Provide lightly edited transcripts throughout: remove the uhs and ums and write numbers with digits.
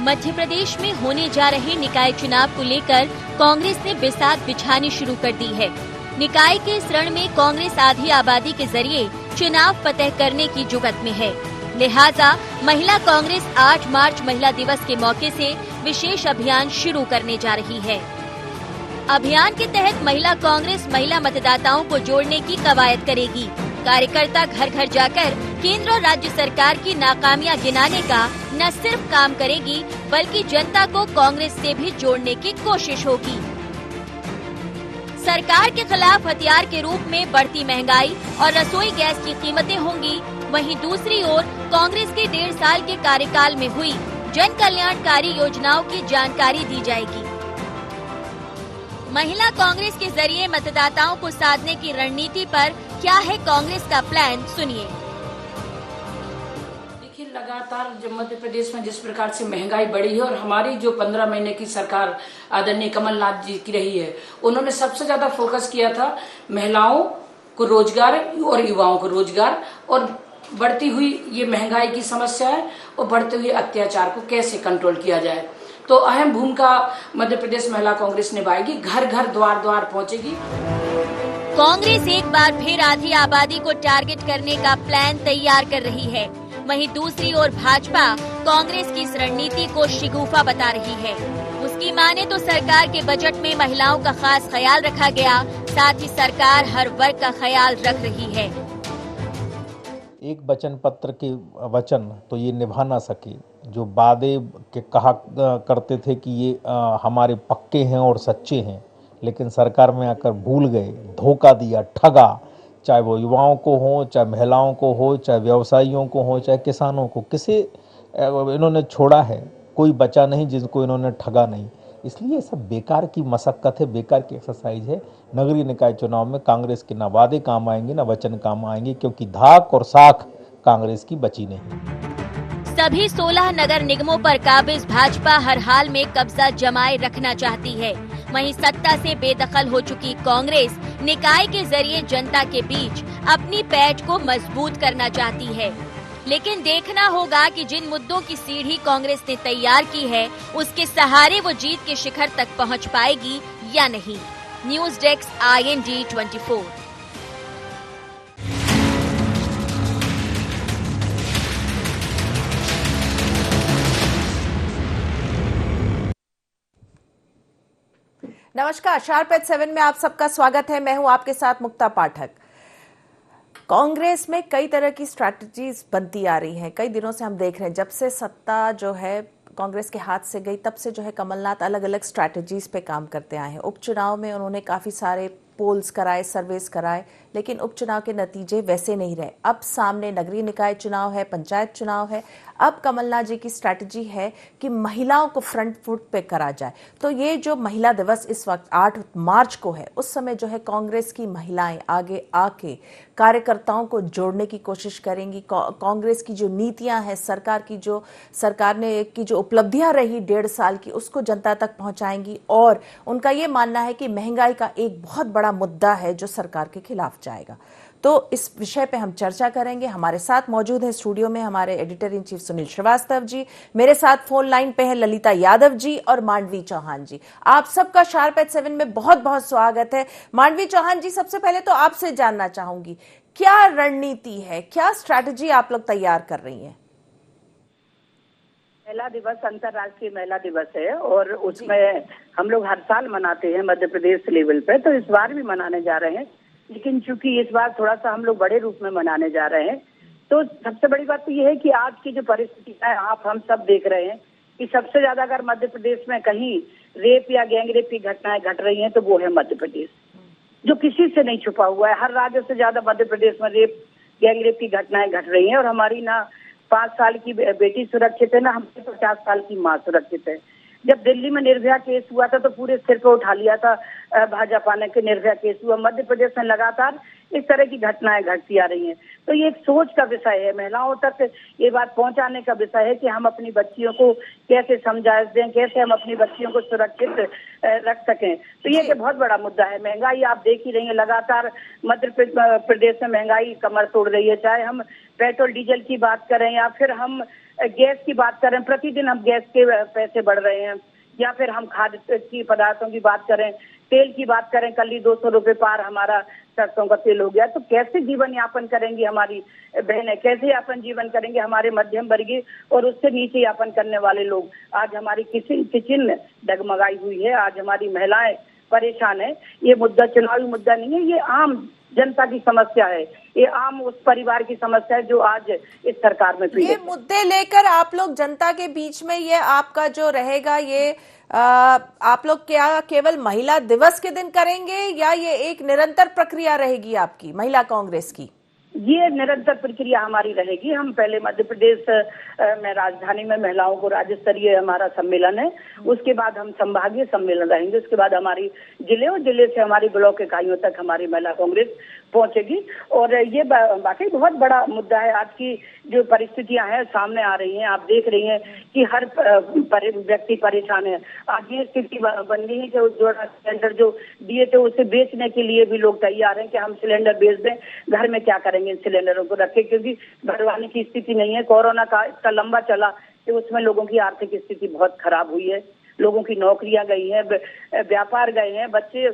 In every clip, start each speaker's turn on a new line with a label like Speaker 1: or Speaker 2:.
Speaker 1: मध्य प्रदेश में होने जा रहे निकाय चुनाव को लेकर कांग्रेस ने बिसात बिछानी शुरू कर दी है। निकाय के इस रण में कांग्रेस आधी आबादी के जरिए चुनाव फतह करने की जुगत में है। लिहाजा महिला कांग्रेस 8 मार्च महिला दिवस के मौके से विशेष अभियान शुरू करने जा रही है। अभियान के तहत महिला कांग्रेस महिला मतदाताओं को जोड़ने की कवायद करेगी। कार्यकर्ता घर घर जाकर केंद्र और राज्य सरकार की नाकामियां गिनाने का न सिर्फ काम करेगी बल्कि जनता को कांग्रेस से भी जोड़ने की कोशिश होगी। सरकार के खिलाफ हथियार के रूप में बढ़ती महंगाई और रसोई गैस की कीमतें होंगी। वहीं दूसरी ओर कांग्रेस के 1.5 साल के कार्यकाल में हुई जन कल्याणकारी योजनाओं की जानकारी दी जाएगी। महिला कांग्रेस के जरिए मतदाताओं को साधने की रणनीति पर क्या है कांग्रेस का प्लान, सुनिए।
Speaker 2: देखिए, लगातार जब मध्य प्रदेश में जिस प्रकार से महंगाई बढ़ी है और हमारी जो 15 महीने की सरकार आदरणीय कमलनाथ जी की रही है, उन्होंने सबसे ज्यादा फोकस किया था महिलाओं को रोजगार और युवाओं को रोजगार और बढ़ती हुई ये महंगाई की समस्या है और बढ़ते हुए अत्याचार को कैसे कंट्रोल किया जाए। तो अहम भूमिका मध्य प्रदेश महिला कांग्रेस निभाएगी, घर घर द्वार द्वार पहुंचेगी।
Speaker 1: कांग्रेस एक बार फिर आधी आबादी को टारगेट करने का प्लान तैयार कर रही है। वहीं दूसरी ओर भाजपा कांग्रेस की इस रणनीति को शिगूफा बता रही है। उसकी माने तो सरकार के बजट में महिलाओं का खास ख्याल रखा गया, साथ ही सरकार हर वर्ग का ख्याल रख रही है।
Speaker 3: एक वचन पत्र के वचन तो ये निभा ना सके, जो वादे के कहा करते थे कि ये हमारे पक्के हैं और सच्चे हैं, लेकिन सरकार में आकर भूल गए, धोखा दिया, ठगा, चाहे वो युवाओं को हो, चाहे महिलाओं को हो, चाहे व्यवसायियों को हो, चाहे किसानों को, किसे इन्होंने छोड़ा है? कोई बचा नहीं जिनको इन्होंने ठगा नहीं। इसलिए सब बेकार की मशक्कत है, बेकार की एक्सरसाइज है। नगरीय निकाय चुनाव में कांग्रेस के ना वादे काम आएंगे ना वचन काम आएंगे, क्योंकि धाक और साख कांग्रेस की बची नहीं।
Speaker 1: सभी 16 नगर निगमों पर काबिज भाजपा हर हाल में कब्जा जमाए रखना चाहती है। वहीं सत्ता से बेदखल हो चुकी कांग्रेस निकाय के जरिए जनता के बीच अपनी पैठ को मजबूत करना चाहती है। लेकिन देखना होगा कि जिन मुद्दों की सीढ़ी कांग्रेस ने तैयार की है, उसके सहारे वो जीत के शिखर तक पहुंच पाएगी या नहीं। News desk IND 24।
Speaker 4: नमस्कार, शार्प एट 7 में आप सबका स्वागत है। मैं हूं आपके साथ मुक्ता पाठक। कांग्रेस में कई तरह की स्ट्रैटेजीज बनती आ रही हैं। कई दिनों से हम देख रहे हैं, जब से सत्ता जो है कांग्रेस के हाथ से गई, तब से जो है कमलनाथ अलग अलग स्ट्रैटेजीज पे काम करते आए हैं। उपचुनाव में उन्होंने काफी सारे पोल्स कराए, सर्वेस कराए, लेकिन उपचुनाव के नतीजे वैसे नहीं रहे। अब सामने नगरीय निकाय चुनाव है, पंचायत चुनाव है। अब कमलनाथ जी की स्ट्रैटेजी है कि महिलाओं को फ्रंट फुट पे करा जाए। तो ये जो महिला दिवस इस वक्त 8 मार्च को है, उस समय जो है कांग्रेस की महिलाएं आगे आके कार्यकर्ताओं को जोड़ने की कोशिश करेंगी। कांग्रेस की जो नीतियां हैं, सरकार ने की जो उपलब्धियां रही 1.5 साल की, उसको जनता तक पहुंचाएंगी। और उनका ये मानना है कि महंगाई का एक बहुत बड़ा मुद्दा है जो सरकार के खिलाफ जाएगा। तो इस विषय पे हम चर्चा करेंगे। हमारे साथ मौजूद हैं स्टूडियो में हमारे editor in chief Sunil Srivastava ji, मेरे साथ फोन लाइन पे हैं ललिता यादव जी और मांडवी चौहान जी। आप सबका शार्प एट 7 में बहुत बहुत स्वागत है। मांडवी चौहान जी, सबसे पहले तो आपसे जानना चाहूंगी, क्या रणनीति है, क्या स्ट्रैटेजी आप लोग तैयार कर रही हैं?
Speaker 5: महिला दिवस अंतर्राष्ट्रीय महिला दिवस है और उसमें हम लोग हर साल मनाते हैं मध्य प्रदेश लेवल पे, तो इस बार भी मनाने जा रहे हैं। लेकिन चूंकि इस बार थोड़ा सा हम लोग बड़े रूप में मनाने जा रहे हैं, तो सबसे बड़ी बात तो ये है कि आज की जो परिस्थिति है, आप हम सब देख रहे हैं कि सबसे ज्यादा अगर मध्य प्रदेश में कहीं रेप या गैंग रेप की घटनाएं घट रही हैं तो वो है मध्य प्रदेश, जो किसी से नहीं छुपा हुआ है। हर राज्य से ज्यादा मध्य प्रदेश में रेप गैंग रेप की घटनाएं घट रही हैं और हमारी ना 5 साल की बेटी सुरक्षित है, ना हमारी 50 साल की माँ सुरक्षित है। जब दिल्ली में निर्भया केस हुआ था तो पूरे सिर पे उठा लिया था भाजपा ने कि निर्भया केस हुआ। मध्य प्रदेश में लगातार इस तरह की घटनाएं घटती आ रही हैं। तो ये एक सोच का विषय है, महिलाओं तक ये बात पहुंचाने का विषय है कि हम अपनी बच्चियों को कैसे समझा दें, कैसे हम अपनी बच्चियों को सुरक्षित रख सकें। तो ये बहुत बड़ा मुद्दा है। महंगाई आप देख ही रही है, लगातार मध्य प्रदेश में महंगाई कमर तोड़ रही है। चाहे हम पेट्रोल डीजल की बात करें या फिर हम गैस की बात करें, प्रतिदिन हम गैस के पैसे बढ़ रहे हैं, या फिर हम खाद्य की पदार्थों की बात करें, तेल की बात करें, कल ही 200 रुपए पार हमारा सरसों का तेल हो गया। तो कैसे जीवन यापन करेंगी हमारी बहनें, कैसे यापन जीवन करेंगे हमारे मध्यम वर्गीय और उससे नीचे यापन करने वाले लोग। आज हमारी किचन डगमगाई हुई है, आज हमारी महिलाएं परेशान है। ये मुद्दा चुनावी मुद्दा नहीं है, ये आम जनता की समस्या है, ये आम उस परिवार की समस्या है जो आज इस सरकार में पीड़ित है।
Speaker 4: ये मुद्दे लेकर आप लोग जनता के बीच में ये आपका जो रहेगा ये आप लोग क्या केवल महिला दिवस के दिन करेंगे या ये एक निरंतर प्रक्रिया रहेगी आपकी महिला कांग्रेस की?
Speaker 5: ये निरंतर प्रक्रिया हमारी रहेगी। हम पहले मध्य प्रदेश में राजधानी में महिलाओं को राज्य स्तरीय हमारा सम्मेलन है, उसके बाद हम संभागीय सम्मेलन रहेंगे, उसके बाद हमारी जिले और जिले से हमारी ब्लॉक इकाइयों तक हमारी महिला कांग्रेस पहुंचेगी। और ये वाकई बहुत बड़ा मुद्दा है। आज की जो परिस्थितियां हैं सामने आ रही हैं, आप देख रही हैं कि हर व्यक्ति परेशान है। आज ये स्थिति बन गई है कि जो सिलेंडर जो दिए थे उसे बेचने के लिए भी लोग तैयार हैं कि हम सिलेंडर बेच दें, घर में क्या करेंगे इन सिलेंडरों को रखे, क्योंकि भरवाने की स्थिति नहीं है। कोरोना का इतना लंबा चला कि उसमें लोगों की आर्थिक स्थिति बहुत खराब हुई है, लोगों की नौकरियां गई हैं, व्यापार गए हैं, बच्चे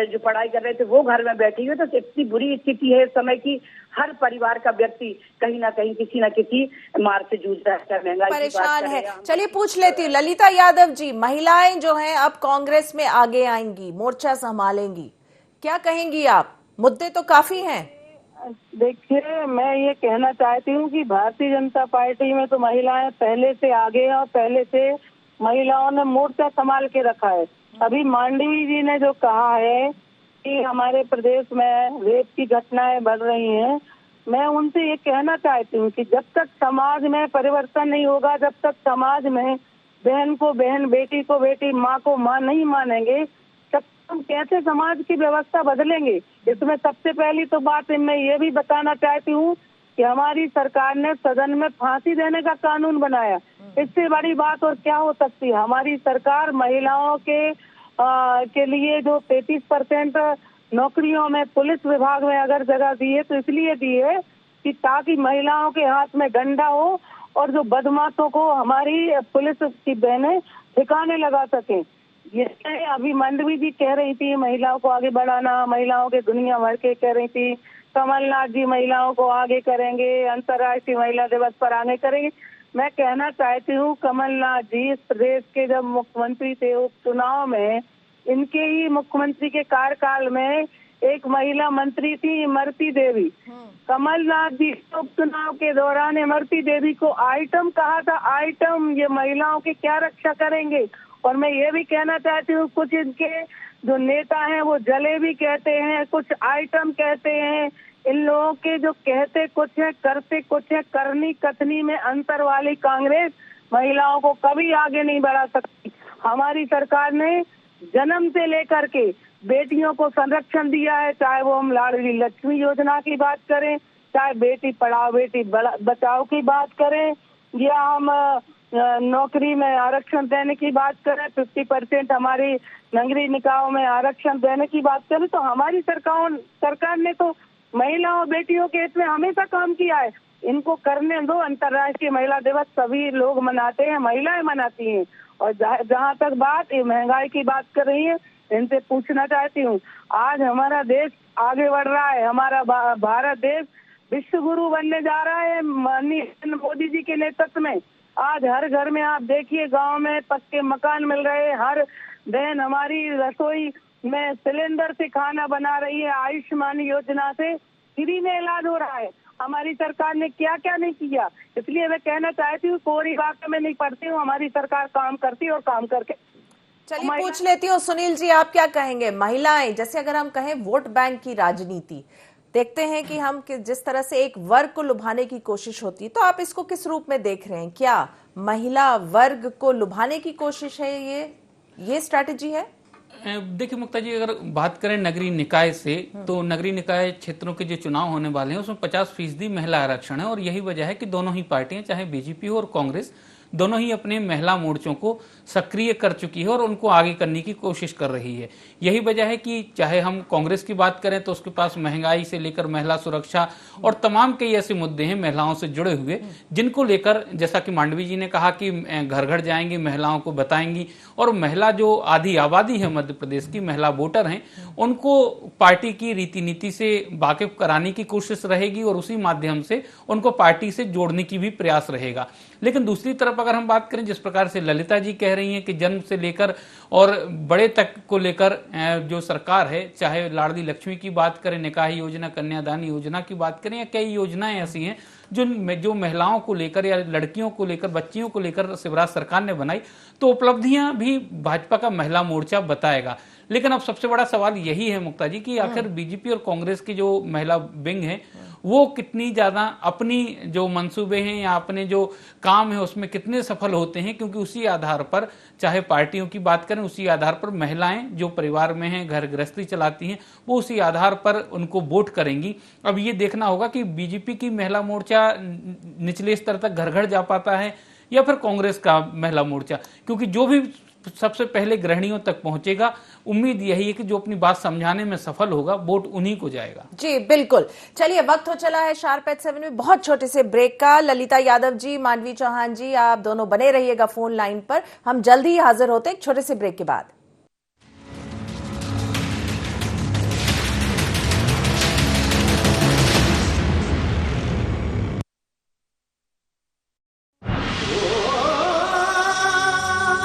Speaker 5: जो पढ़ाई कर रहे थे वो घर में बैठे हुए। तो इतनी बुरी स्थिति है इस समय की हर परिवार का व्यक्ति कहीं ना कहीं किसी न किसी मार से जूझ रहा है, महंगाई
Speaker 4: परेशान है। चलिए पूछ लेती हूँ ललिता यादव जी, महिलाएं जो हैं अब कांग्रेस में आगे आएंगी, मोर्चा संभालेंगी, क्या कहेंगी आप? मुद्दे तो काफी हैं।
Speaker 6: देखिए, मैं ये कहना चाहती हूँ कि भारतीय जनता पार्टी में तो महिलाएं पहले से आगे हैं और पहले से महिलाओं ने मोर्चा संभाल के रखा है। अभी मांडवी जी ने जो कहा है कि हमारे प्रदेश में रेप की घटनाएं बढ़ रही हैं, मैं उनसे ये कहना चाहती हूँ कि जब तक समाज में परिवर्तन नहीं होगा, जब तक समाज में बहन को बहन, बेटी को बेटी, माँ को माँ नहीं मानेंगे, तब हम कैसे समाज की व्यवस्था बदलेंगे? इसमें सबसे पहली तो बात मैं ये भी बताना चाहती हूँ कि हमारी सरकार ने सदन में फांसी देने का कानून बनाया। इससे बड़ी बात और क्या हो सकती है? हमारी सरकार महिलाओं के लिए जो 33% नौकरियों में पुलिस विभाग में अगर जगह दी है तो इसलिए दी है कि ताकि महिलाओं के हाथ में डंडा हो और जो बदमाशों को हमारी पुलिस की बहनें ठिकाने लगा सकें। ये अभी मांडवी जी कह रही थी महिलाओं को आगे बढ़ाना, महिलाओं के दुनिया भर के कह रही थी। कमलनाथ जी महिलाओं को आगे करेंगे, अंतर्राष्ट्रीय महिला दिवस पर आगे करेंगे। मैं कहना चाहती हूँ कमलनाथ जी इस प्रदेश के जब मुख्यमंत्री थे उपचुनाव में, इनके ही मुख्यमंत्री के कार्यकाल में एक महिला मंत्री थी इमरती देवी। कमलनाथ जी उपचुनाव के दौरान इमरती देवी को आइटम कहा था, आइटम, ये महिलाओं की क्या रक्षा करेंगे? और मैं ये भी कहना चाहती हूँ कुछ इनके जो नेता हैं वो जलेबी कहते हैं, कुछ आइटम कहते हैं। इन लोगों के जो कहते कुछ है, करते कुछ है। करनी कथनी में अंतर वाली कांग्रेस महिलाओं को कभी आगे नहीं बढ़ा सकती। हमारी सरकार ने जन्म से लेकर के बेटियों को संरक्षण दिया है, चाहे वो हम लाडली लक्ष्मी योजना की बात करें, चाहे बेटी पढ़ाओ बेटी बचाओ की बात करें, या हम नौकरी में आरक्षण देने की बात करें, 50% हमारी नगरीय निकायों में आरक्षण देने की बात करें। तो हमारी सरकार ने तो महिलाओं बेटियों के हित में हमेशा काम किया है। इनको करने दो। अंतर्राष्ट्रीय महिला दिवस सभी लोग मनाते हैं, महिलाएं मनाती हैं। और जहाँ तक बात ये महंगाई की बात कर रही है, इनसे पूछना चाहती हूँ, आज हमारा देश आगे बढ़ रहा है, हमारा भारत देश विश्व गुरु बनने जा रहा है माननीय मोदी जी के नेतृत्व में। आज हर घर में आप देखिए, गांव में पक्के मकान मिल रहे हैं, हर बहन हमारी रसोई में सिलेंडर से खाना बना रही है, आयुष्मान योजना से फ्री में इलाज हो रहा है। हमारी सरकार ने क्या क्या नहीं किया। इसलिए मैं कहना चाहती हूँ कोरी बात में नहीं पड़ती हूँ, हमारी सरकार काम करती है और काम करके।
Speaker 4: चलिए पूछ लेती हूँ सुनील जी, आप क्या कहेंगे? महिलाएं जैसे अगर हम कहें वोट बैंक की राजनीति देखते हैं कि हम जिस तरह से एक वर्ग को लुभाने की कोशिश होती है, तो आप इसको किस रूप में देख रहे हैं? क्या महिला वर्ग को लुभाने की कोशिश है ये स्ट्रैटेजी है?
Speaker 7: देखिए मुक्ता जी, अगर बात करें नगरीय निकाय से, तो नगरीय निकाय क्षेत्रों के जो चुनाव होने वाले हैं उसमें 50% महिला आरक्षण है। और यही वजह है कि दोनों ही पार्टियां, चाहे बीजेपी हो और कांग्रेस, दोनों ही अपने महिला मोर्चों को सक्रिय कर चुकी है और उनको आगे करने की कोशिश कर रही है। यही वजह है कि चाहे हम कांग्रेस की बात करें तो उसके पास महंगाई से लेकर महिला सुरक्षा और तमाम कई ऐसे मुद्दे हैं महिलाओं से जुड़े हुए, जिनको लेकर जैसा कि मांडवी जी ने कहा कि घर घर जाएंगी, महिलाओं को बताएंगी और महिला जो आधी आबादी है मध्य प्रदेश की, महिला वोटर हैं, उनको पार्टी की रीति नीति से वाकिफ कराने की कोशिश रहेगी और उसी माध्यम से उनको पार्टी से जोड़ने की भी प्रयास रहेगा। लेकिन दूसरी तरफ अगर हम बात करें, जिस प्रकार से ललिता जी कह रही हैं कि जन्म से लेकर और बड़े तक को लेकर जो सरकार है, चाहे लाडली लक्ष्मी की बात करें, निकाह योजना, कन्यादान योजना की बात करें, या कई योजनाएं ऐसी हैं जो महिलाओं को लेकर या लड़कियों को लेकर, बच्चियों को लेकर शिवराज सरकार ने बनाई, तो उपलब्धियां भी भाजपा का महिला मोर्चा बताएगा। लेकिन अब सबसे बड़ा सवाल यही है मुक्ता जी कि आखिर बीजेपी और कांग्रेस की जो महिला विंग है वो कितनी ज्यादा अपनी जो मंसूबे हैं या अपने जो काम है उसमें कितने सफल होते हैं, क्योंकि उसी आधार पर, चाहे पार्टियों की बात करें, उसी आधार पर महिलाएं जो परिवार में हैं, घर गृहस्थी चलाती हैं, वो उसी आधार पर उनको वोट करेंगी। अब ये देखना होगा कि बीजेपी की महिला मोर्चा निचले स्तर तक घर घर जा पाता है या फिर कांग्रेस का महिला मोर्चा, क्योंकि जो भी सबसे पहले गृहिणियों तक पहुंचेगा, उम्मीद यही है कि जो अपनी बात समझाने में सफल होगा वोट उन्हीं को जाएगा।
Speaker 4: जी बिल्कुल। चलिए, वक्त हो चला है शार्प एट 7 में बहुत छोटे से ब्रेक का। ललिता यादव जी, मांडवी चौहान जी, आप दोनों बने रहिएगा फोन लाइन पर, हम जल्द ही हाजिर होते हैं एक छोटे से ब्रेक के बाद।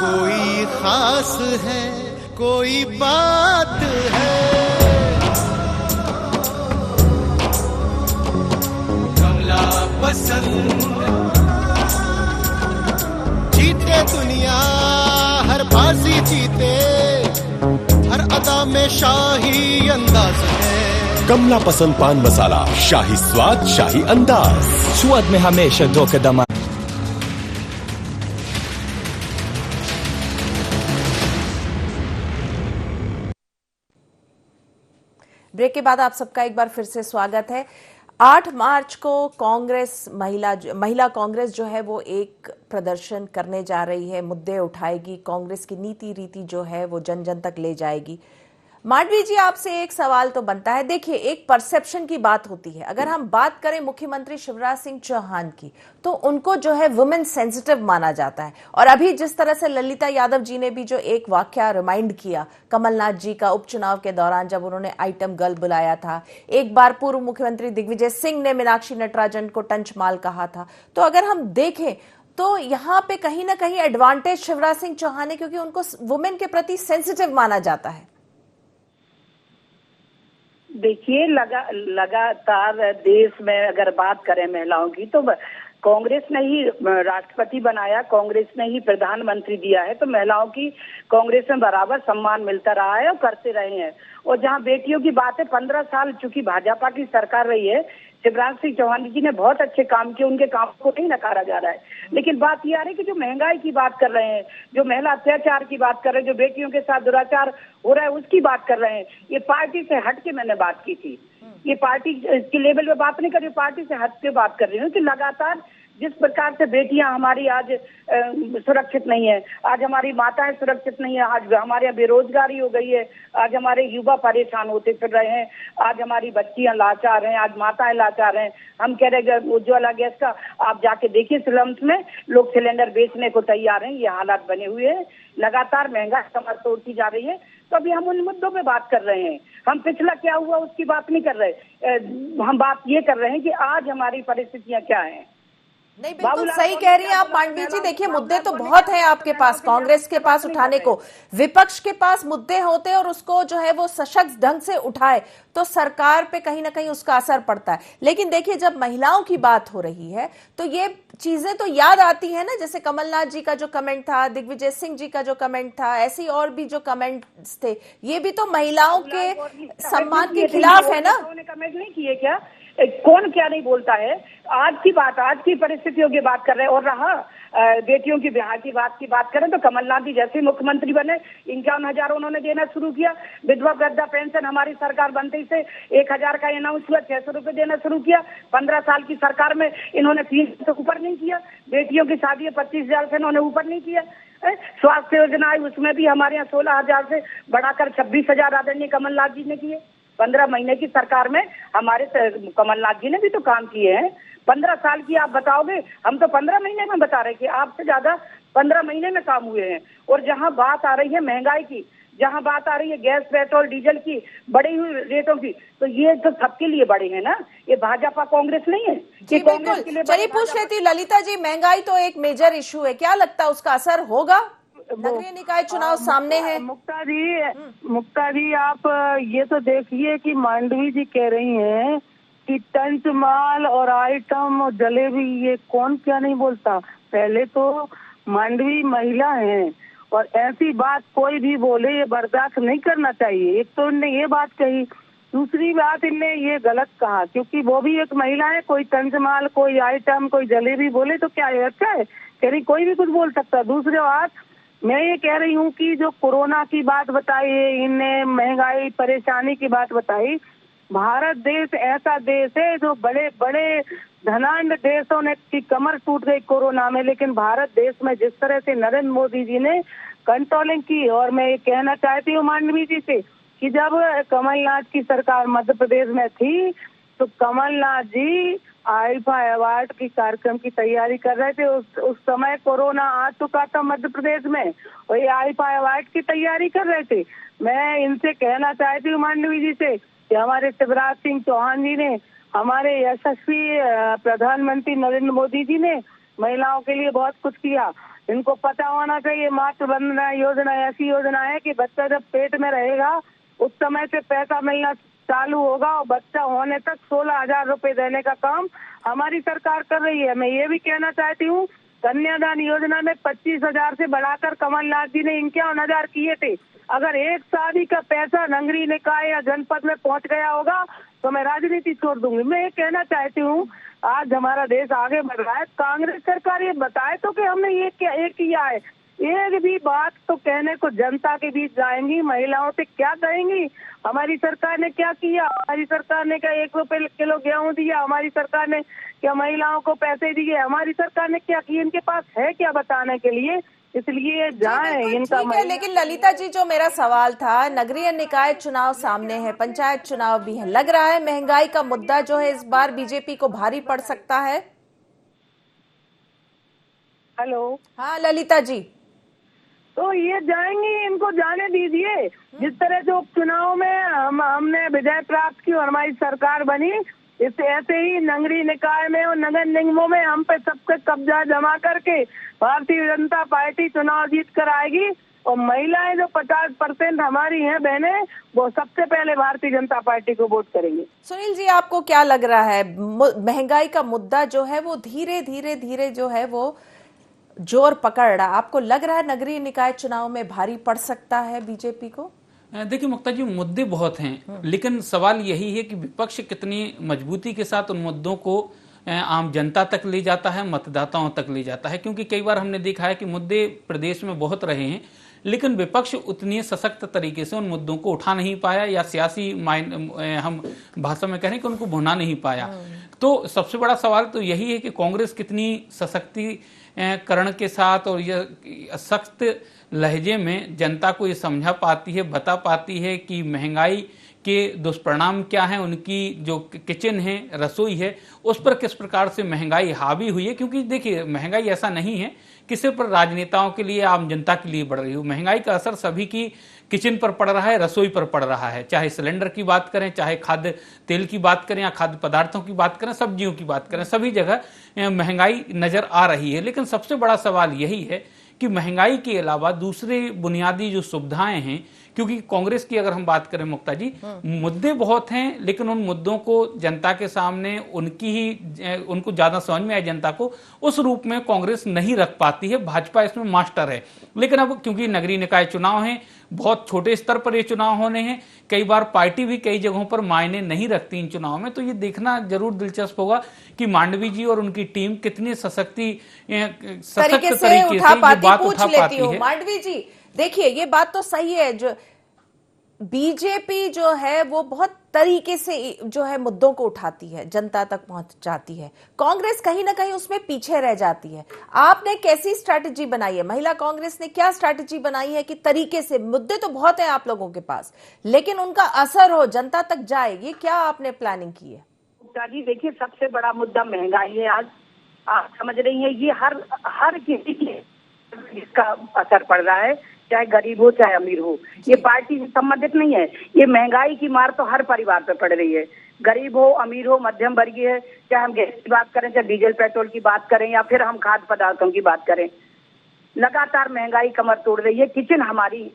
Speaker 8: कोई खास है, कोई बात है, कमला पसंद। जीते दुनिया हर बाजी जीते, हर अदा में शाही अंदाज है।
Speaker 9: कमला पसंद पान मसाला, शाही स्वाद, शाही अंदाज,
Speaker 10: स्वाद में हमेशा 2 कदम।
Speaker 4: ब्रेक के बाद आप सबका एक बार फिर से स्वागत है। 8 मार्च को कांग्रेस महिला कांग्रेस जो है वो एक प्रदर्शन करने जा रही है, मुद्दे उठाएगी, कांग्रेस की नीति रीति जो है वो जन जन तक ले जाएगी। मांडवी जी, आपसे एक सवाल तो बनता है, देखिए एक परसेप्शन की बात होती है। अगर हम बात करें मुख्यमंत्री शिवराज सिंह चौहान की, तो उनको जो है वुमेन सेंसिटिव माना जाता है। और अभी जिस तरह से ललिता यादव जी ने भी जो एक वाकया रिमाइंड किया कमलनाथ जी का उपचुनाव के दौरान, जब उन्होंने आइटम गर्ल बुलाया था, एक बार पूर्व मुख्यमंत्री दिग्विजय सिंह ने मीनाक्षी नटराजन को टंचमाल कहा था। तो अगर हम देखें तो यहाँ पे कहीं ना कहीं एडवांटेज शिवराज सिंह चौहान है, क्योंकि उनको वुमेन के प्रति सेंसिटिव माना जाता है।
Speaker 5: देखिए, लगातार देश में अगर बात करें महिलाओं की, तो कांग्रेस ने ही राष्ट्रपति बनाया, कांग्रेस ने ही प्रधानमंत्री दिया है, तो महिलाओं की कांग्रेस में बराबर सम्मान मिलता रहा है और करते रहे हैं। और जहां बेटियों की बात है, 15 साल चूंकि भाजपा की सरकार रही है, शिवराज सिंह चौहान जी ने बहुत अच्छे काम किए, उनके काम को नहीं नकारा जा रहा है। लेकिन बात यह आ रही है कि जो महंगाई की बात कर रहे हैं, जो महिला अत्याचार की बात कर रहे हैं, जो बेटियों के साथ दुराचार हो रहा है उसकी बात कर रहे हैं, ये पार्टी से हट के मैंने बात की थी। ये पार्टी के लेवल पे बात नहीं कर रही, पार्टी से हट के बात कर रही हूँ कि लगातार जिस प्रकार से बेटियां हमारी आज सुरक्षित नहीं है, आज हमारी माताएं सुरक्षित नहीं है, आज हमारे यहाँ बेरोजगारी हो गई है, आज हमारे युवा परेशान होते फिर रहे हैं, आज हमारी बच्चियां लाचार हैं, आज माताएं लाचार हैं। हम कह रहे हैं उज्ज्वला गैस का आप जाके देखिए, स्लम्स में लोग सिलेंडर बेचने को तैयार हैं, ये हालात बने हुए हैं। लगातार महंगाई कमर तोड़ती जा रही है। तो अभी हम उन मुद्दों पे बात कर रहे हैं, हम पिछला क्या हुआ उसकी बात नहीं कर रहे। हम बात ये कर रहे हैं कि आज हमारी परिस्थितियां क्या हैं।
Speaker 4: नहीं, बिल्कुल सही कह रही हैं आप मांडवी जी। देखिए, मुद्दे तो बहुत हैं आपके पास, कांग्रेस के पास उठाने को, विपक्ष के पास मुद्दे होते हैं और उसको जो है वो सशक्त ढंग से उठाए तो सरकार पे कहीं ना कहीं उसका असर पड़ता है। लेकिन देखिए, जब महिलाओं की बात हो रही है तो ये चीजें तो याद आती है ना, जैसे कमलनाथ जी का जो कमेंट था, दिग्विजय सिंह जी का जो कमेंट था, ऐसी और भी जो कमेंट्स थे, ये भी तो महिलाओं के सम्मान के खिलाफ है ना।
Speaker 5: उन्होंने कमेंट नहीं किए क्या? कौन क्या नहीं बोलता है। आज की बात, आज की परिस्थितियों की बात कर रहे हैं। और रहा बेटियों की ब्याह की बात करें तो कमलनाथ जी जैसे मुख्यमंत्री बने 51,000 उन्होंने देना शुरू किया। विधवा वृद्धा पेंशन हमारी सरकार बनते से 1,000 का अनाउंस हुआ, 600 रुपए देना शुरू किया। 15 साल की सरकार में इन्होंने 300 से ऊपर नहीं किया। बेटियों की शादी 25,000 से उन्होंने ऊपर नहीं किया। स्वास्थ्य योजना आई, उसमें भी हमारे यहाँ 16,000 से बढ़ाकर 26,000 आदरणीय कमलनाथ जी ने किए। 15 महीने की सरकार में हमारे कमलनाथ जी ने भी तो काम किए हैं। 15 साल की आप बताओगे, हम तो 15 महीने में बता रहे कि आपसे ज्यादा 15 महीने में काम हुए हैं। और जहाँ बात आ रही है महंगाई की, जहाँ बात आ रही है गैस पेट्रोल डीजल की बढ़ी हुई रेटों की, तो ये तो सबके लिए बढ़े हैं ना, ये भाजपा कांग्रेस नहीं है।
Speaker 4: जी बिल्कुल। चलिए पूछ लेती हूँ ललिता जी, महंगाई तो एक मेजर इशू है, क्या लगता है उसका असर होगा? नगरीय निकाय चुनाव सामने है।
Speaker 6: मुक्ता जी आप ये तो देखिए कि मांडवी जी कह रही हैं कि टंच माल और आइटम और जलेबी, ये कौन क्या नहीं बोलता। पहले तो मांडवी महिला है और ऐसी बात कोई भी बोले ये बर्दाश्त नहीं करना चाहिए। एक तो इनने ये बात कही, दूसरी बात इनने ये गलत कहा, क्योंकि वो भी एक महिला है। कोई टंच माल, कोई आइटम, कोई जलेबी बोले तो क्या है, अच्छा है? कह रही कोई भी कुछ बोल सकता। दूसरी बात मैं ये कह रही हूँ कि जो कोरोना की बात बताई है इनने, महंगाई परेशानी की बात बताई, भारत देश ऐसा देश है जो बड़े बड़े धनाढ्य देशों ने की कमर टूट गई कोरोना में, लेकिन भारत देश में जिस तरह से नरेंद्र मोदी जी ने कंट्रोलिंग की। और मैं ये कहना चाहती हूँ मांडवी जी से कि जब कमलनाथ की सरकार मध्य प्रदेश में थी तो कमलनाथ जी आईफा अवार्ड की कार्यक्रम की तैयारी कर रहे थे। उस समय कोरोना आ चुका था मध्य प्रदेश में, वही आईफा अवार्ड की तैयारी कर रहे थे। मैं इनसे कहना चाहती हूँ मांडवी जी से कि हमारे शिवराज सिंह चौहान जी ने, हमारे यशस्वी प्रधानमंत्री नरेंद्र मोदी जी ने महिलाओं के लिए बहुत कुछ किया। इनको पता होना चाहिए मातृ वंदना योजना ऐसी योजना है कि बच्चा जब पेट में रहेगा उस समय से पैसा मिलना चालू होगा और बच्चा होने तक 16,000 रुपए देने का काम हमारी सरकार कर रही है। मैं ये भी कहना चाहती हूँ कन्यादान योजना में 25,000 से बढ़ाकर कमलनाथ जी ने 51,000 किए थे। अगर एक शादी का पैसा नगरीय निकाय या जनपद में पहुंच गया होगा तो मैं राजनीति छोड़ दूंगी। मैं ये कहना चाहती हूँ आज हमारा देश आगे बढ़ रहा है, कांग्रेस सरकार ये बताए तो कि हमने ये किया है। एक भी बात तो कहने को जनता के बीच जाएंगी, महिलाओं से क्या कहेंगी हमारी सरकार ने क्या किया, हमारी सरकार ने क्या 1 रुपए किलो गेहूं दिया, हमारी सरकार ने क्या महिलाओं को पैसे दिए, हमारी सरकार ने क्या किया, इनके पास है क्या बताने के लिए? इसलिए जाए इनका।
Speaker 4: ठीक है, लेकिन ललिता जी जो मेरा सवाल था, नगरीय निकाय चुनाव सामने है, पंचायत चुनाव भी है, लग रहा है महंगाई का मुद्दा जो है इस बार बीजेपी को भारी पड़ सकता है।
Speaker 6: हेलो,
Speaker 4: हाँ ललिता जी।
Speaker 6: तो ये जाएंगी, इनको जाने दीजिए। जिस तरह से उपचुनाव में हमने विजय प्राप्त की और हमारी सरकार बनी, इससे ऐसे ही नगरीय निकाय में और नगर निगमों में हम पे सबके कब्जा जमा करके भारतीय जनता पार्टी चुनाव जीत कर आएगी। और महिलाएं जो 50% हमारी हैं बहनें, वो सबसे पहले भारतीय जनता पार्टी को वोट करेंगे।
Speaker 4: सुनील जी आपको क्या लग रहा है, महंगाई का मुद्दा जो है वो धीरे धीरे जो है वो जोर पकड़ रहा, आपको लग रहा है नगरीय निकाय चुनाव में भारी पड़ सकता है बीजेपी को?
Speaker 7: देखिए मुक्ता जी, मुद्दे बहुत हैं, लेकिन सवाल यही है कि विपक्ष कितनी मजबूती के साथ उन मुद्दों को आम जनता तक ले जाता है, मतदाताओं तक ले जाता है। क्योंकि कई बार हमने देखा है कि मुद्दे प्रदेश में बहुत रहे हैं, लेकिन विपक्ष उतनी सशक्त तरीके से उन मुद्दों को उठा नहीं पाया या सियासी हम भाषा में कह रहे हैं कि उनको भुना नहीं पाया। तो सबसे बड़ा सवाल तो यही है कि कांग्रेस कितनी सशक्तिकरण के साथ और यह सख्त लहजे में जनता को ये समझा पाती है, बता पाती है कि महंगाई के दुष्परिणाम क्या हैं, उनकी जो किचन है, रसोई है, उस पर किस प्रकार से महंगाई हावी हुई है। क्योंकि देखिए महंगाई ऐसा नहीं है कि सिर्फ राजनेताओं के लिए, आम जनता के लिए बढ़ रही हो। महंगाई का असर सभी की किचन पर पड़ रहा है, रसोई पर पड़ रहा है। चाहे सिलेंडर की बात करें, चाहे खाद्य तेल की बात करें या खाद्य पदार्थों की बात करें, सब्जियों की बात करें, सभी जगह महंगाई नजर आ रही है। लेकिन सबसे बड़ा सवाल यही है कि महंगाई के अलावा दूसरे बुनियादी जो सुविधाएं हैं, क्योंकि कांग्रेस की अगर हम बात करें मुक्ता जी, मुद्दे बहुत हैं, लेकिन उन मुद्दों को जनता के सामने उनको ज्यादा समझ में आए जनता को, उस रूप में कांग्रेस नहीं रख पाती है। भाजपा इसमें मास्टर है। लेकिन अब क्योंकि नगरीय निकाय चुनाव है, बहुत छोटे स्तर पर ये चुनाव होने हैं, कई बार पार्टी भी कई जगहों पर मायने नहीं रखती इन चुनाव में, तो ये देखना जरूर दिलचस्प होगा कि मांडवी जी और उनकी टीम कितनी सशक्त तरीके से ये बात उठा पाती है।
Speaker 4: मांडवी जी देखिए, ये बात तो सही है, जो बीजेपी जो है वो बहुत तरीके से जो है मुद्दों को उठाती है, जनता तक पहुंचाती है, कांग्रेस कहीं ना कहीं उसमें पीछे रह जाती है। आपने कैसी स्ट्रैटेजी बनाई है? महिला कांग्रेस ने क्या स्ट्रैटेजी बनाई है कि तरीके से, मुद्दे तो बहुत है आप लोगों के पास, लेकिन उनका असर हो, जनता तक जाए, ये क्या आपने प्लानिंग की है?
Speaker 5: जी देखिए, सबसे बड़ा मुद्दा महंगाई है। आज आप समझ रही हैं, ये हर किसी के इसका असर पड़ रहा है, चाहे गरीब हो चाहे अमीर हो। ये पार्टी से संबंधित नहीं है। ये महंगाई की मार तो हर परिवार पे पड़ रही है, गरीब हो अमीर हो मध्यम वर्गीय है, चाहे हम गैस की बात करें, चाहे डीजल पेट्रोल की बात करें, या फिर हम खाद्य पदार्थों की बात करें। लगातार महंगाई कमर तोड़ रही है। किचन हमारी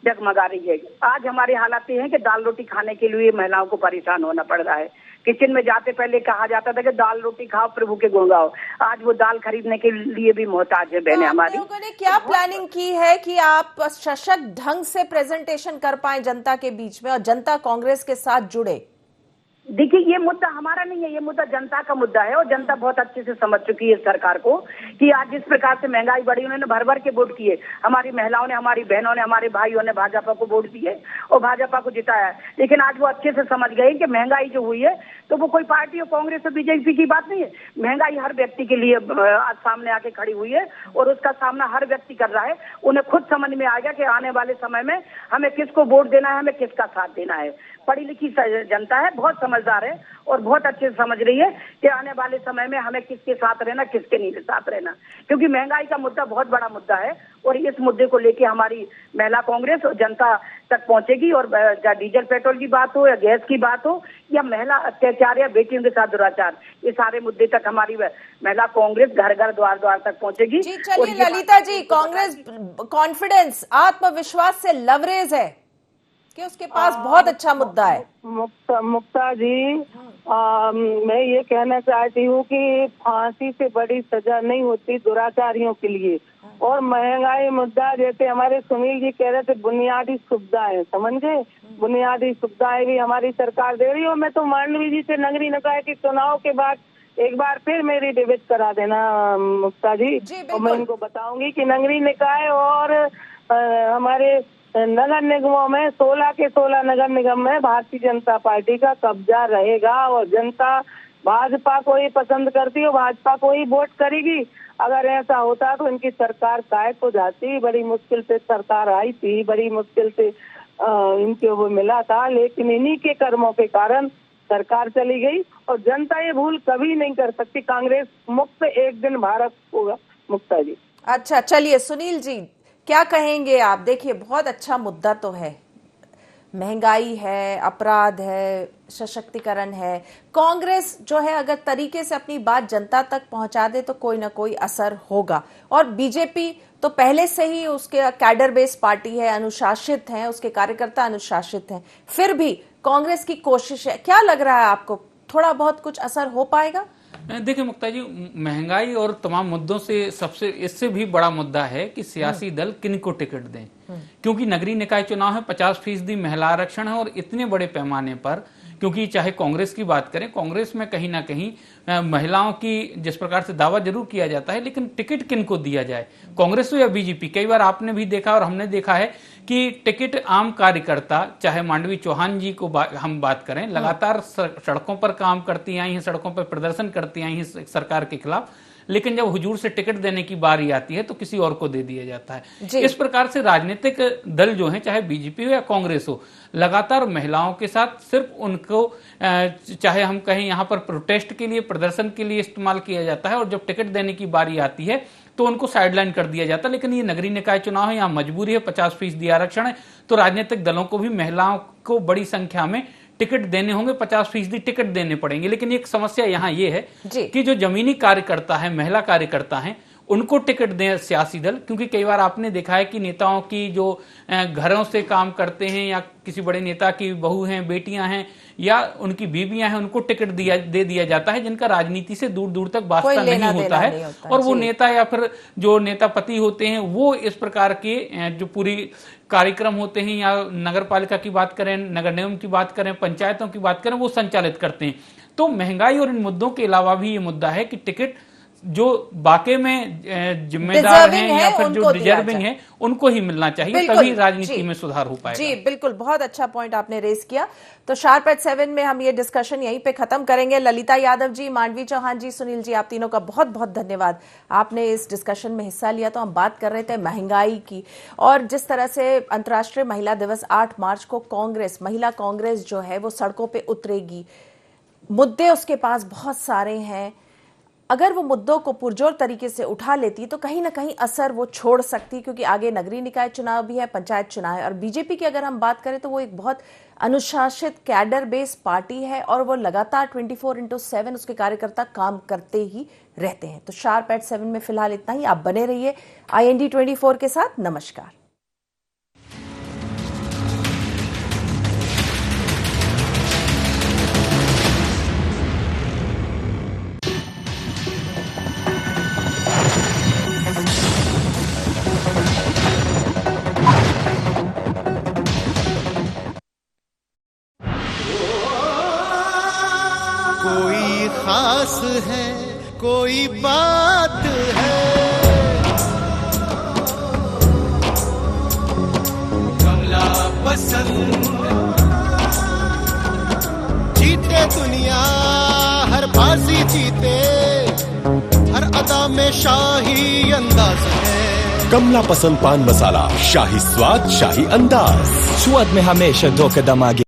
Speaker 5: जगमगा रही है। आज हमारे हालात ये हैं कि दाल रोटी खाने के लिए महिलाओं को परेशान होना पड़ रहा है। किचन में जाते पहले कहा जाता था कि दाल रोटी खाओ, प्रभु के गुण गाओ। आज वो दाल खरीदने के लिए भी मोहताज है बहनें हमारी।
Speaker 4: लोगों ने क्या प्लानिंग की है कि आप सशक्त ढंग से प्रेजेंटेशन कर पाए जनता के बीच में और जनता कांग्रेस के साथ जुड़े?
Speaker 5: देखिए, ये मुद्दा हमारा नहीं है, ये मुद्दा जनता का मुद्दा है और जनता बहुत अच्छे से समझ चुकी है सरकार को कि आज जिस प्रकार से महंगाई बढ़ी, उन्होंने भर भर के वोट किए। हमारी महिलाओं ने, हमारी बहनों ने, हमारे भाइयों ने भाजपा को वोट दिए और भाजपा को जिताया है। लेकिन आज वो अच्छे से समझ गए कि महंगाई जो हुई है तो वो कोई पार्टी और कांग्रेस और बीजेपी की बात नहीं है। महंगाई हर व्यक्ति के लिए आज सामने आके खड़ी हुई है और उसका सामना हर व्यक्ति कर रहा है। उन्हें खुद समझ में आ गया कि आने वाले समय में हमें किसको वोट देना है, हमें किसका साथ देना है। पढ़ी लिखी जनता है, बहुत समझदार है और बहुत अच्छे से समझ रही है कि आने वाले समय में हमें किसके साथ रहना, किसके नहीं साथ रहना। क्योंकि महंगाई का मुद्दा बहुत बड़ा मुद्दा है और इस मुद्दे को लेके हमारी महिला कांग्रेस और जनता तक पहुंचेगी। और चाहे डीजल पेट्रोल की बात हो या गैस की बात हो या महिला अत्याचार या बेटियों के साथ दुराचार, ये सारे मुद्दे तक हमारी महिला कांग्रेस घर घर द्वार द्वार तक पहुंचेगी।
Speaker 4: जी चलिए ललिता जी, कांग्रेस कॉन्फिडेंस, आत्मविश्वास से लवरेज है कि उसके पास बहुत अच्छा मुद्दा है।
Speaker 6: मुक्ता जी, मैं ये कहना चाहती हूँ कि फांसी से बड़ी सजा नहीं होती दुराचारियों के लिए। और महंगाई मुद्दा, जैसे हमारे सुनील जी कह रहे थे, बुनियादी सुविधाएं, समझे, बुनियादी सुविधाएं भी हमारी सरकार दे रही है। और मैं तो मांडवी जी से नगरीय निकाय के चुनाव के बाद एक बार फिर मेरी डिबेट करा देना मुक्ता जी, और मैं इनको बताऊंगी कि नगरीय निकाय और हमारे नगर निगमों में 16 के 16 नगर निगम में भारतीय जनता पार्टी का कब्जा रहेगा और जनता भाजपा को ही पसंद करती है, भाजपा को ही वोट करेगी। अगर ऐसा होता तो इनकी सरकार कायद हो जाती। बड़ी मुश्किल से सरकार आई थी, बड़ी मुश्किल से इनको वो मिला था, लेकिन इन्हीं के कर्मों के कारण सरकार चली गई। और जनता ये भूल कभी नहीं कर सकती। कांग्रेस मुक्त एक दिन भारत होगा। मुक्ता जी,
Speaker 4: अच्छा चलिए सुनील जी, क्या कहेंगे आप? देखिए, बहुत अच्छा मुद्दा तो है, महंगाई है, अपराध है, सशक्तिकरण है। कांग्रेस जो है अगर तरीके से अपनी बात जनता तक पहुंचा दे तो कोई ना कोई असर होगा। और बीजेपी तो पहले से ही उसके कैडर बेस पार्टी है, अनुशासित है, उसके कार्यकर्ता अनुशासित हैं, फिर भी कांग्रेस की कोशिश है। क्या लग रहा है आपको, थोड़ा बहुत कुछ असर हो पाएगा?
Speaker 7: देखिए मुक्ता जी, महंगाई और तमाम मुद्दों से सबसे इससे भी बड़ा मुद्दा है कि सियासी दल किनको टिकट दें। क्योंकि नगरीय निकाय चुनाव है, 50% महिला आरक्षण है और इतने बड़े पैमाने पर, क्योंकि चाहे कांग्रेस की बात करें, कांग्रेस में कहीं ना कहीं महिलाओं की जिस प्रकार से दावा जरूर किया जाता है, लेकिन टिकट किनको दिया जाए, कांग्रेस हो या बीजेपी। कई बार आपने भी देखा और हमने देखा है कि टिकट आम कार्यकर्ता, चाहे मांडवी चौहान जी को हम बात करें, लगातार सड़कों पर काम करती आई हैं, सड़कों पर प्रदर्शन करती आई हैं सरकार के खिलाफ, लेकिन जब हुजूर से टिकट देने की बारी आती है तो किसी और को दे दिया जाता है। इस प्रकार से राजनीतिक दल जो हैं, चाहे बीजेपी हो या कांग्रेस हो, लगातार महिलाओं के साथ सिर्फ उनको चाहे हम कहें यहाँ पर प्रोटेस्ट के लिए, प्रदर्शन के लिए इस्तेमाल किया जाता है और जब टिकट देने की बारी आती है तो उनको साइडलाइन कर दिया जाता है। लेकिन ये नगरीय निकाय चुनाव है, यहाँ मजबूरी है, 50% आरक्षण है, तो राजनीतिक दलों को भी महिलाओं को बड़ी संख्या में टिकट देने होंगे, 50% टिकट देने पड़ेंगे। लेकिन एक समस्या यहाँ ये है कि जो जमीनी कार्यकर्ता है, महिला कार्यकर्ता हैं, उनको टिकट दें सियासी दल। क्योंकि कई बार आपने देखा है कि नेताओं की जो घरों से काम करते हैं या किसी बड़े नेता की बहू हैं, बेटियां हैं या उनकी बीबियां हैं, उनको टिकट दे दिया जाता है जिनका राजनीति से दूर दूर तक वास्ता नहीं होता है। और वो नेता या फिर जो नेता पति होते हैं वो इस प्रकार के जो पूरी कार्यक्रम होते हैं, या नगर पालिका की बात करें, नगर निगम की बात करें, पंचायतों की बात करें, वो संचालित करते हैं। तो महंगाई और इन मुद्दों के अलावा भी ये मुद्दा है कि टिकट जो वाकई में जिम्मेदार हैं या फिर जो डिजर्विंग हैं उनको ही मिलना चाहिए, तभी राजनीति में सुधार हो पाएगा।
Speaker 4: जी बिल्कुल, बहुत अच्छा पॉइंट आपने रेज किया। तो शार्प एट 7 में हम ये डिस्कशन यहीं पे खत्म करेंगे। ललिता यादव जी, मांडवी चौहान जी, सुनील जी, आप तीनों का बहुत बहुत धन्यवाद, आपने इस डिस्कशन में हिस्सा लिया। तो हम बात कर रहे थे महंगाई की, और जिस तरह से अंतर्राष्ट्रीय महिला दिवस 8 मार्च को कांग्रेस, महिला कांग्रेस जो है वो सड़कों पे उतरेगी। मुद्दे उसके पास बहुत सारे हैं, अगर वो मुद्दों को पुरजोर तरीके से उठा लेती तो कहीं ना कहीं असर वो छोड़ सकती, क्योंकि आगे नगरीय निकाय चुनाव भी है, पंचायत चुनाव है। और बीजेपी की अगर हम बात करें तो वो एक बहुत अनुशासित कैडर बेस्ड पार्टी है और वो लगातार 24/7 उसके कार्यकर्ता काम करते ही रहते हैं। तो शार्प एट 7 में फिलहाल इतना ही। आप बने रहिए IND 24 के साथ। नमस्कार।
Speaker 8: कोई खास है, कोई बात है, कमला पसंद। जीते दुनिया हर बाजी जीते, हर अदा में शाही अंदाज है।
Speaker 9: कमला पसंद पान मसाला, शाही स्वाद शाही अंदाज।
Speaker 10: स्वाद में हमेशा धोखेधड़ी।